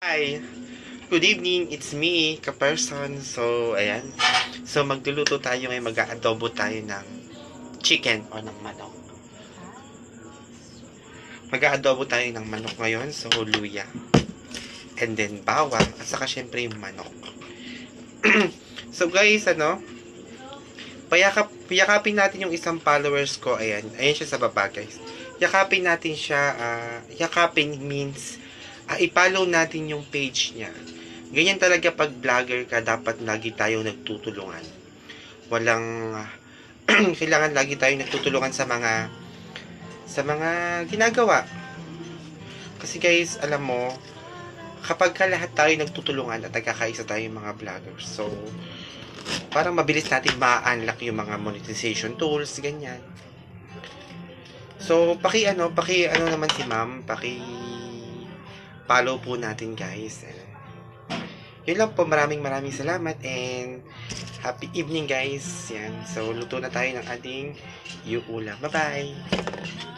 Hi! Good evening, it's me, Kaperson. So, ayan. So, magluluto tayo ngayon, mag-aadobo tayo ng chicken o ng manok. Mag-aadobo tayo ng manok ngayon. So, luya. And then, bawang. At saka, syempre, yung manok. So, guys, yakapin natin yung isang followers ko. Ayan. Ayan siya sa baba, guys. Yakapin natin siya. Yakapin means i-follow natin yung page niya. Ganyan talaga pag vlogger ka, dapat lagi tayong nagtutulungan. Walang kailangan lagi tayong nagtutulungan sa mga ginagawa. Kasi guys, alam mo, kapag lahat tayo nagtutulungan at nagkakaisa tayong mga vloggers, so parang mabilis natin ma-unlock yung mga monetization tools, ganyan. So, paki naman si ma'am, follow po natin, guys. Yun lang po, maraming salamat and happy evening, guys. Yan. So, luto na tayo ng ating yung ulam. Bye-bye!